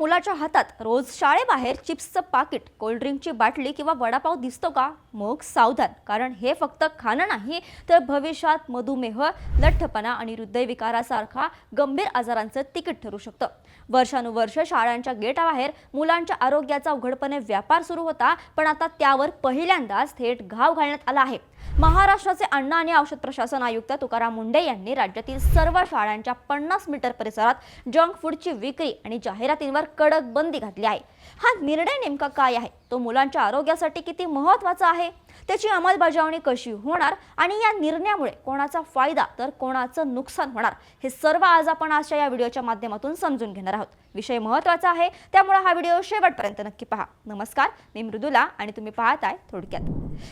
मुलाच्या हातात रोज शाळेबाहेर चिप्सचं पाकिट, कोल्ड्रिंकची बाटली किंवा वडापाव दिसतो का? मग सावधान, कारण हे फक्त खाणं नाही तर भविष्यात मधुमेह, लठ्ठपणा आणि हृदयविकारासारखा गंभीर आजारांचं तिकीट ठरू शकतं. वर्षानुवर्ष शाळांच्या गेटाबाहेर मुलांच्या आरोग्याचा उघडपणे व्यापार सुरू होता, पण आता त्यावर पहिल्यांदाच थेट घाव घालण्यात आला आहे. महाराष्ट्राचे अन्न आणि औषध प्रशासन आयुक्त तुकाराम मुंढे यांनी राज्यातील सर्व शाळांच्या 50 मीटर परिसरात जंक फूडची विक्री आणि जाहिरातींवर कडक बंदी घातली आहे. हा निर्णय नेमका काय आहे, तो मुलांच्या आरोग्यासाठी किती महत्त्वाचा आहे, त्याची अंमलबजावणी कशी होणार आणि या निर्णयामुळे कोणाचा फायदा तर कोणाचं नुकसान होणार, हे सर्व आज आपण आजच्या या व्हिडिओच्या माध्यमातून समजून घेणार आहोत. विषय महत्त्वाचा आहे, त्यामुळे हा व्हिडिओ शेवटपर्यंत नक्की पहा. नमस्कार, मी मृदुला आणि तुम्ही पाहताय थोडक्यात.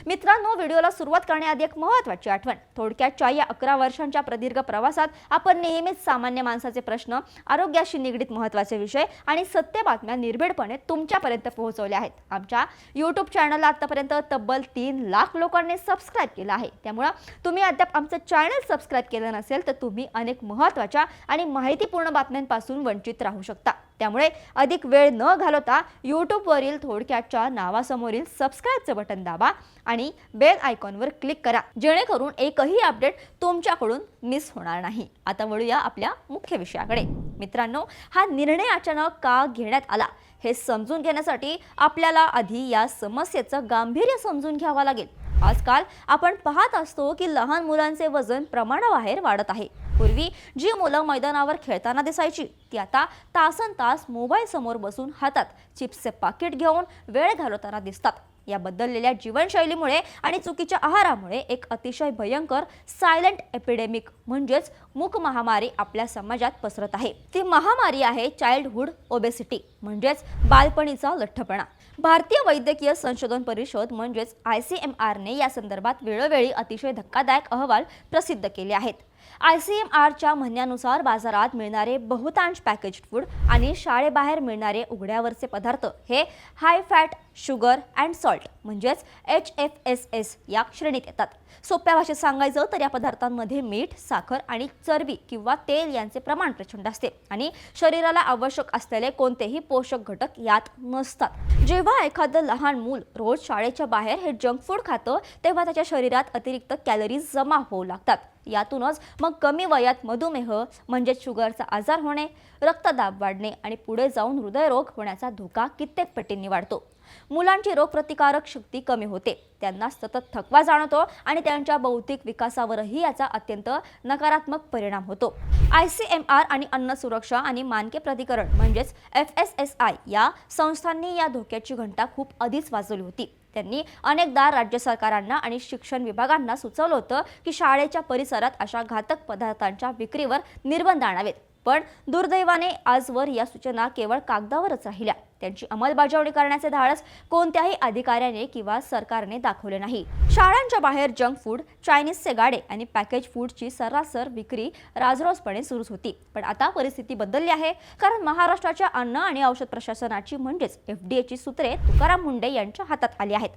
मित्रांनो, व्हिडिओला सुरुवात करण्याआधी एक महत्त्वाची आठवण. थोडक्यातच्या या 11 वर्षांच्या प्रदीर्घ प्रवासात आपण नेहमीच सामान्य माणसाचे प्रश्न, आरोग्याशी निगडीत महत्त्वाचे विषय आणि सत्य बातम्या निर्भीडपणे तुमच्यापर्यंत पोहोचवल्या आहेत. आमच्या YouTube चॅनलला आतापर्यंत तब्बल 3 लाख लोकांनी सबस्क्राईब केलं आहे. त्यामुळे तुम्ही अद्याप आमचं चॅनल सबस्क्राईब केलं नसेल तर तुम्ही अनेक महत्त्वाच्या आणि माहितीपूर्ण बातम्यांपासून वंचित राहू शकता. त्यामुळे अधिक वेळ न घालवता YouTubeवरील थोडक्यातच्या नावासमोरील सबस्क्राईबचं बटन दाबा आणि बेल आयकॉनवर क्लिक करा, जेणेकरून एकही अपडेट तुमच्याकडून मिस होणार नाही. आता वळूया आपल्या मुख्य विषयाकडे. मित्रांनो, हा निर्णय अचानक का घेण्यात आला हे समजून घेण्यासाठी आपल्याला आधी या समस्येचं गांभीर्य समजून घ्यावं लागेल. आजकाल आपण पाहत असतो की लहान मुलांचे वजन प्रमाणाबाहेर वाढत आहे. पूर्वी जी मुलं मैदानावर खेळताना दिसायची ती आता तासनतास मोबाईल समोर बसून हातात चिप्सचे पाकिट घेऊन वेळ घालवताना दिसतात. या बदललेल्या जीवनशैलीमुळे आणि चुकीच्या आहारामुळे एक अतिशय भयंकर सायलेंट एपिडेमिक म्हणजेच मूक महामारी आपल्या समाजात पसरत आहे. ती महामारी आहे चाइल्डहुड ओबेसिटी म्हणजेच बालपणीचा लठ्ठपणा. भारतीय वैद्यकीय संशोधन परिषद म्हणजेच ICMR ने या संदर्भात वेळोवेळी अतिशय धक्कादायक अहवाल प्रसिद्ध केले आहेत. ICMRच्या म्हणण्यानुसार बाजारात मिळणारे बहुतांश पॅकेज्ड फूड आणि शाळेबाहेर मिळणारे उघड्यावरचे पदार्थ हे high fat, sugar and salt म्हणजेच HFSS या श्रेणीत येतात. सोप्या भाषेत सांगायचं तर या पदार्थांमध्ये मीठ, साखर आणि चरबी किंवा तेल यांचे प्रमाण प्रचंड असते आणि शरीराला आवश्यक असलेले कोणतेही पोषक घटक यात नसतात. जेव्हा एखादं लहान मूल रोज शाळेच्या बाहेर हे जंक फूड खातं, तेव्हा त्याच्या शरीरात अतिरिक्त कॅलरीज जमा होऊ लागतात. यातूनच मग कमी वयात मधुमेह म्हणजेच शुगरचा आजार होणे, रक्तदाब वाढणे आणि पुढे जाऊन हृदयरोग होण्याचा धोका कित्येक पटींनी वाढतो. मुलांची रोगप्रतिकारक शक्ती कमी होते, त्यांना सतत थकवा जाणवतो आणि त्यांच्या बौद्धिक विकासावरही याचा अत्यंत नकारात्मक परिणाम होतो. ICMR आणि अन्न सुरक्षा आणि मानके प्राधिकरण म्हणजेच FSSAI या संस्थांनी या धोक्याची घंटा खूप आधीच वाजवली होती. त्यांनी अनेकदा राज्य सरकारांना आणि शिक्षण विभागांना सुचवलं होतं की शाळेच्या परिसरात अशा घातक पदार्थांच्या विक्रीवर निर्बंध आणावेत. पण दुर्दैवाने आजवर या सूचना केवळ कागदावरच राहिल्या. त्यांची अंमलबजावणी करण्याचे धाडस कोणत्याही अधिकाऱ्याने किंवा सरकारने दाखवले नाही. शाळांच्या बाहेर जंक फूड, चायनीजचे गाडे आणि पॅकेज फूडची सर्रासर विक्री राजरोसपणे सुरूच होती. पण आता परिस्थिती बदलली आहे, कारण महाराष्ट्राच्या अन्न आणि औषध प्रशासनाची म्हणजेच FDAची सूत्रे तुकाराम मुंढे यांच्या हातात आली आहेत.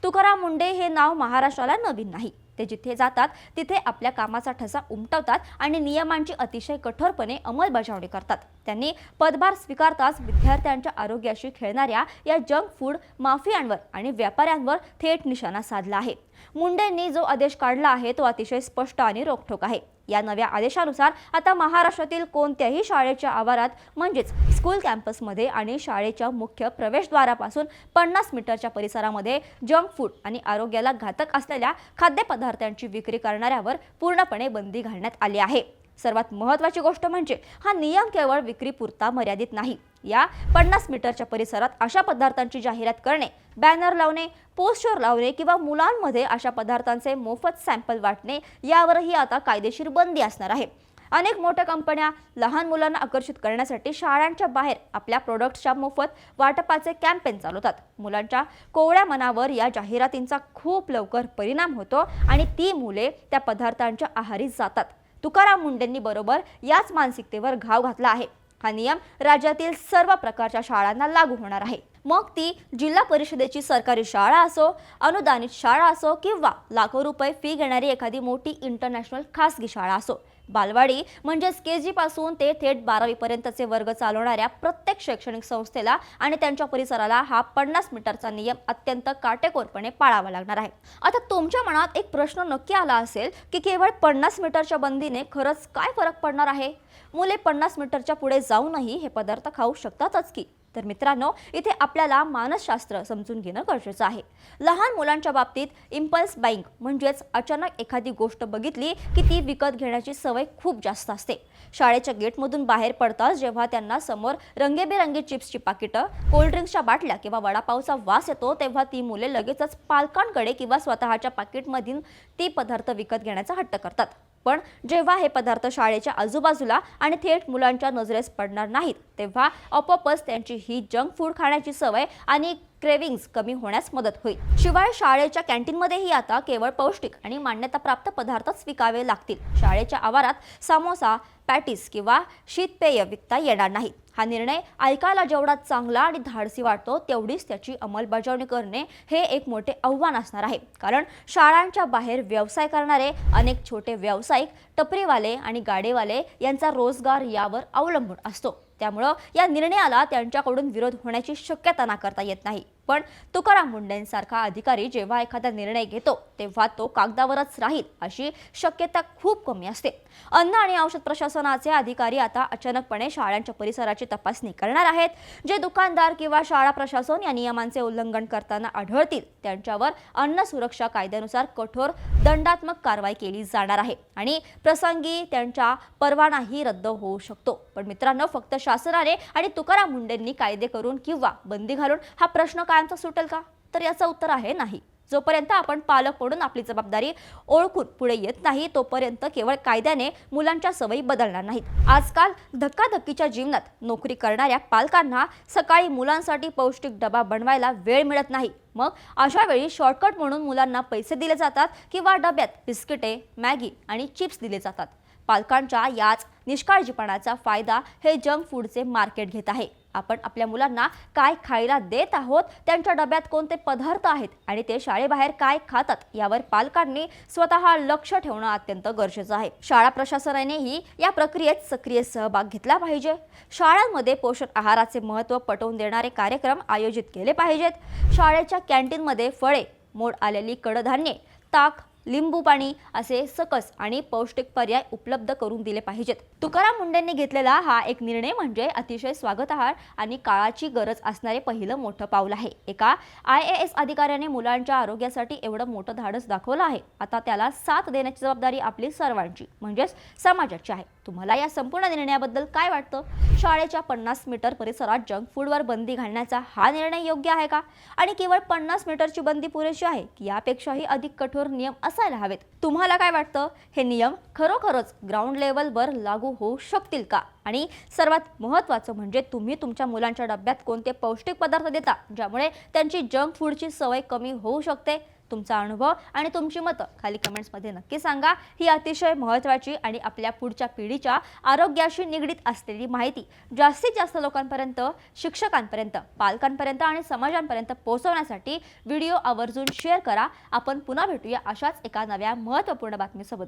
तुकाराम मुंढे हे नाव महाराष्ट्राला नवीन नाही. ते जिथे जातात तिथे आपल्या कामाचा ठसा उमटवतात आणि नियमांची अतिशय कठोरपणे अंमलबजावणी करतात. त्यांनी पदभार स्वीकारताच विद्यार्थ्यांच्या आरोग्याशी खेळणाऱ्या या जंक फूड माफियांवर आणि व्यापाऱ्यांवर थेट निशाणा साधला आहे. मुंडेंनी जो आदेश काढला आहे तो अतिशय स्पष्ट आणि रोखठोक आहे. या नव्या आदेशानुसार आता महाराष्ट्रातील कोणत्याही शाळेच्या आवारात म्हणजेच स्कूल कॅम्पसमध्ये आणि शाळेच्या मुख्य प्रवेशद्वारापासून 50 मीटरच्या परिसरामध्ये जंक फूड आणि आरोग्याला घातक असलेल्या खाद्यपदार्थांची विक्री करणाऱ्यावर पूर्णपणे बंदी घालण्यात आली आहे. सर्वात महत्त्वाची गोष्ट म्हणजे हा नियम केवळ विक्रीपुरता मर्यादित नाही. या 50 मीटरच्या परिसरात अशा पदार्थांची जाहिरात करणे, बॅनर लावणे, पोस्टर लावणे किंवा मुलांमध्ये अशा पदार्थांचे मोफत सॅम्पल वाटणे यावरही आता कायदेशीर बंदी असणार आहे. अनेक मोठ्या कंपन्या लहान मुलांना आकर्षित करण्यासाठी शाळांच्या बाहेर आपल्या प्रोडक्ट्सच्या मोफत वाटपाचे कॅम्पेन चालवतात. मुलांच्या कोवळ्या मनावर या जाहिरातींचा खूप लवकर परिणाम होतो आणि ती मुले त्या पदार्थांच्या आहारी जातात. तुकाराम मुंडेंनी बरोबर याच मानसिकतेवर घाव घातला आहे. हा नियम राज्यातील सर्व प्रकारच्या शाळांना लागू होणार आहे. मग ती जिल्हा परिषदेची सरकारी शाळा असो, अनुदानित शाळा असो किंवा लाखो रुपये फी घेणारी एखादी मोठी इंटरनॅशनल खासगी शाळा असो. बालवाडी म्हणजेच KG पासून ते थेट 12वी पर्यंतचे वर्ग चालवणाऱ्या प्रत्येक शैक्षणिक संस्थेला आणि त्यांच्या परिसराला हा 50 मीटरचा नियम अत्यंत काटेकोरपणे पाळावा लागणार आहे। आता तुमच्या मनात एक प्रश्न नक्की आला असेल की केवळ 50 मीटरच्या बंदीने खरंच काय फरक पडणार आहे? मुले 50 मीटरच्या पुढे जाऊनही हे पदार्थ खाऊ शकतातच की? तर मित्रांनो, इथे आपल्याला मानसशास्त्र समजून घेणं गरजेचं आहे। लहान मुलांच्या बाबतीत इम्पल्स बाईंग म्हणजेच अचानक एखादी गोष्ट बघितली की ती विकत घेण्याची सवय खूप जास्त असते। शाळेच्या गेटमधून बाहेर पडताच जेव्हा त्यांना समोर रंगीबेरंगी चिप्सची पाकिटं, कोल्ड्रिंक्सच्या बाटल्या किंवा वडापावचा वास येतो, तेव्हा ती मुले लगेचच पालकांकडे किंवा स्वतःच्या पाकिटमधून ती पदार्थ विकत घेण्याचा हट्ट करतात। पण जेव्हा हे पदार्थ शाळेच्या आजूबाजूला आणि थेट मुलांच्या नजरेस पडणार नाहीत, तेव्हा आपोआपच त्यांची ही जंक फूड खाण्याची सवय आणि क्रेविंग्स कमी होण्यास मदत होईल। शिवाय शाळेच्या कॅन्टीनमध्येही आता केवळ पौष्टिक आणि मान्यताप्राप्त पदार्थच विकावे लागतील। शाळेच्या आवारात समोसा, पॅटीस किंवा शीतपेय विकता येणार नाहीत। हा निर्णय ऐकायला जेवढा चांगला आणि धाडसी वाटतो, तेवढीच त्याची अंमलबजावणी करणे हे एक मोठे आव्हान असणार आहे। कारण शाळांच्या बाहेर व्यवसाय करणारे अनेक छोटे व्यावसायिक, टपरीवाले आणि गाडेवाले यांचा रोजगार यावर अवलंबून असतो। त्यामुळे या निर्णयाला त्यांच्याकडून विरोध होण्याची शक्यता नाकारता येत नाही। पण तुकाराम मुंढेंसारखा अधिकारी जेव्हा एखादा निर्णय घेतो, तेव्हा तो कागदावरच राहील अशी शक्यता खूप कमी असते। अन्न आणि औषध प्रशासनाचे अधिकारी आता अचानकपणे शाळांच्या परिसराची तपासणी करणार आहेत। जे दुकानदार किंवा शाळा प्रशासन या नियमांचे उल्लंघन करताना आढळतील, त्यांच्यावर अन्न सुरक्षा कायद्यानुसार कठोर दंडात्मक कारवाई केली जाणार आहे आणि प्रसंगी त्यांचा परवानाही रद्द होऊ शकतो। पण मित्रांनो, फक्त शासनाने आणि तुकाराम मुंढेंनी कायदे करून किंवा बंदी घालून हा प्रश्न कायमचा सुटेल का? तर याचं उत्तर आहे नाही। जोपर्यंत आपण पालक म्हणून आपली जबाबदारी ओळखून पुढे येत नाही, तोपर्यंत केवळ कायद्याने मुलांच्या सवयी बदलणार नाहीत। आजकाल धक्काधक्कीच्या जीवनात नोकरी करणाऱ्या पालकांना सकाळी मुलांसाठी पौष्टिक डबा बनवायला वेळ मिळत नाही। मग अशा वेळी शॉर्टकट म्हणून मुलांना पैसे दिले जातात किंवा डब्यात बिस्किटे, मॅगी आणि चिप्स दिले जातात। पालकांच्या याच निष्काळजीपणाचा फायदा हे जंक फूडचे मार्केट घेत आहे। आपण आपल्या मुलांना काय खायला देत आहोत, त्यांच्या डब्यात कोणते पदार्थ आहेत आणि ते शाळेबाहेर काय खातात, यावर पालकांनी स्वतः लक्ष ठेवणं अत्यंत गरजेचं आहे। शाळा प्रशासनानेही या प्रक्रियेत सक्रिय सहभाग घेतला पाहिजे। शाळांमध्ये पोषण आहाराचे महत्त्व पटवून देणारे कार्यक्रम आयोजित केले पाहिजेत। शाळेच्या कॅन्टीनमध्ये फळे, मोड आलेली कडधान्ये, ताक, लिंबू पाणी असे सकस आणि पौष्टिक पर्याय उपलब्ध करून दिले पाहिजेत। तुकाराम मुंढेंनी घेतलेला हा एक निर्णय म्हणजे अतिशय स्वागतार्ह आणि काळाची गरज असणारे पहिलं मोठं पाऊल आहे। एका IAS अधिकाऱ्याने मुलांच्या आरोग्यासाठी एवढं मोठं धाडस दाखवलं आहे। आता त्याला साथ देण्याची जबाबदारी आपली सर्वांची म्हणजेच समाजाची आहे। तुम्हाला या संपूर्ण निर्णयाबद्दल काय वाटतं? शाळेच्या 50 मीटर परिसरात जंक फूडवर बंदी घालण्याचा हा निर्णय योग्य आहे का? आणि केवळ 50 मीटरची बंदी पुरेशी आहे की यापेक्षाही अधिक कठोर नियम असायला हवेत? तुम्हाला काय वाटतं? हे नियम खरोखरच ग्राउंड लेवलवर लागू होऊ शकतील का? आणि सर्वात महत्त्वाचं म्हणजे तुम्ही तुमच्या मुलांच्या डब्यात कोणते पौष्टिक पदार्थ देता, ज्यामुळे त्यांची जंक फूडची सवय कमी होऊ शकते? तुमचा अनुभव आणि तुमची मतं खाली कमेंट्समध्ये नक्की सांगा। ही अतिशय महत्त्वाची आणि आपल्या पुढच्या पिढीच्या आरोग्याशी निगडीत असलेली माहिती जास्तीत जास्त लोकांपर्यंत, शिक्षकांपर्यंत, पालकांपर्यंत आणि समाजांपर्यंत पोहोचवण्यासाठी व्हिडिओ आवर्जून शेअर करा। आपण पुन्हा भेटूया अशाच एका नव्या महत्त्वपूर्ण बातमीसोबत।